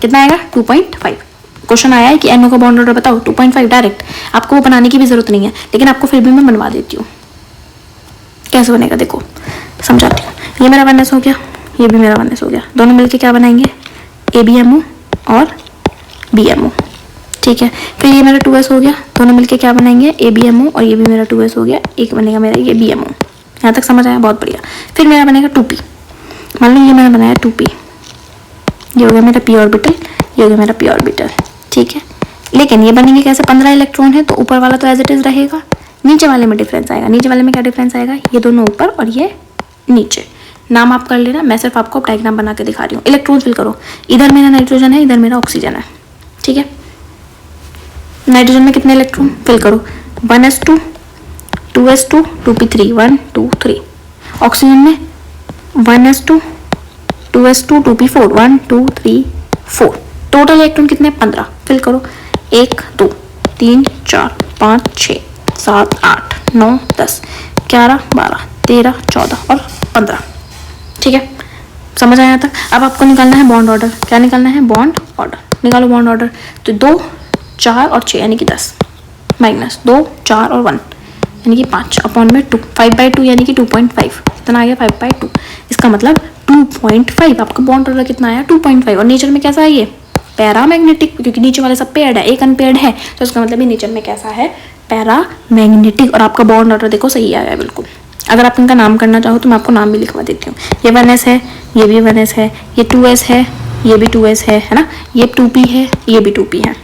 कितना आएगा? 2.5। क्वेश्चन आया है कि NO का बॉन्ड ऑर्डर बताओ, 2.5 डायरेक्ट। आपको वो बनाने की भी जरूरत नहीं है, लेकिन आपको फिर भी मैं बनवा देती हूँ। कैसे बनेगा देखो, समझाती हूँ। ये मेरा 1s हो गया, ये भी मेरा 1s हो गया, दोनों मिलके क्या बनाएंगे? ABMO और BMO, ठीक है। फिर ये मेरा 2s हो गया, दोनों मिलके क्या बनाएंगे? ABMO, और ये भी मेरा 2s हो गया, एक बनेगा मेरा ये BMO। यहाँ तक समझ आया? बहुत बढ़िया। फिर मेरा बनेगा 2p। मान लो ये मैंने बनाया 2p, ये हो गया मेरा p ऑर्बिटल, ये हो गया मेरा p ऑर्बिटल, ठीक है। लेकिन ये बनेंगे कैसे? 15 इलेक्ट्रॉन है तो ऊपर वाला तो एज इट इज रहेगा, नीचे वाले में डिफरेंस आएगा। नीचे वाले में क्या डिफरेंस आएगा? ये दोनों ऊपर और ये नीचे। नाम आप कर लेना, मैं सिर्फ आपको डायग्राम बना के दिखा रही हूँ। इलेक्ट्रॉन फिल करो, इधर मेरा नाइट्रोजन है, इधर मेरा ऑक्सीजन है, ठीक है। नाइट्रोजन में कितने इलेक्ट्रॉन फिल करो? 1s2 2s2 2p3, 1 2 3। ऑक्सीजन में 1s2 2s2 2p4, 1 2 3 4। Total electron कितने? 15। फिल करो, 1 2 3 4 5 6 7 8 9 10 11 12 13 14 और 15, ठीक है। समझ आया तक? अब आपको निकालना है बॉन्ड ऑर्डर। क्या निकालना है? Bond order. निकालो बॉन्ड ऑर्डर। तो 2, 4 और 6 यानी कि 10 माइनस 2, 4 और 1 यानी कि 5 अपॉन में 2, 5/2 यानी कि 2.5। कितना आ गया? 5/2। इसका मतलब 2.5। आपका बॉन्ड ऑर्डर कितना आया? 2.5। और नेचर में कैसा है ये? पैरामैग्नेटिक, क्योंकि नीचे वाले सब पेयर्ड है, एक अनपेयर्ड है, तो इसका मतलब ये नेचर में कैसा है? पैरामैग्नेटिक। और आपका बॉन्ड ऑर्डर देखो सही आया है बिल्कुल। अगर आप इनका नाम करना चाहो तो मैं आपको नाम भी लिखवा देती हूँ। ये 1s है, ये भी 1s है, ये 2s है, ये भी 2s है ना, ये 2p है, ये भी 2p है,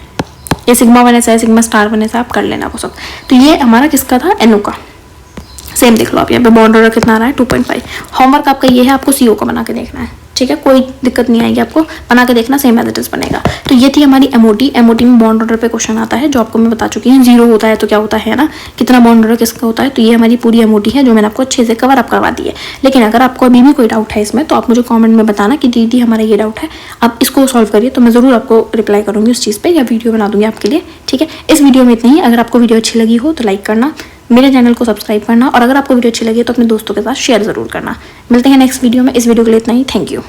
ये सिग्मा 1s है, सिग्मा स्टार 1s है, आप कर लेना वो सब। तो ये हमारा किसका था? NO का। सेम देख लो आप यहाँ पे बॉन्ड ऑर्डर कितना आ रहा है? 2.5। होमवर्क आपका ये है, आपको CO का बना के देखना है, ठीक है? कोई दिक्कत नहीं आएगी, आपको बना के देखना, सेम एज इट इज बनेगा। तो ये थी हमारी MOT। MOT में बॉन्ड ऑर्डर पे क्वेश्चन आता है, जो आपको मैं बता चुकी हूँ। 0 होता है तो क्या होता है ना, कितना बॉन्ड ऑर्डर किसका होता है। तो ये हमारी पूरी MOT है, जो मैंने आपको अच्छे से कवर अप करवा दी है। लेकिन अगर आपको अभी भी कोई डाउट है इसमें, तो आप मुझे कॉमेंट में बताना कि दीदी हमारा ये डाउट है, आप इसको सॉल्व करिए, तो मैं ज़रूर आपको रिप्लाई करूँगी उस चीज़ पर, या वीडियो बना दूँगी आपके लिए, ठीक है? इस वीडियो में इतना ही। अगर आपको वीडियो अच्छी लगी हो तो लाइक करना, मेरे चैनल को सब्सक्राइब करना, और अगर आपको वीडियो अच्छी लगी तो अपने दोस्तों के साथ शेयर ज़रूर करना। मिलते हैं नेक्स्ट वीडियो में। इस वीडियो के लिए इतना ही। Thank you.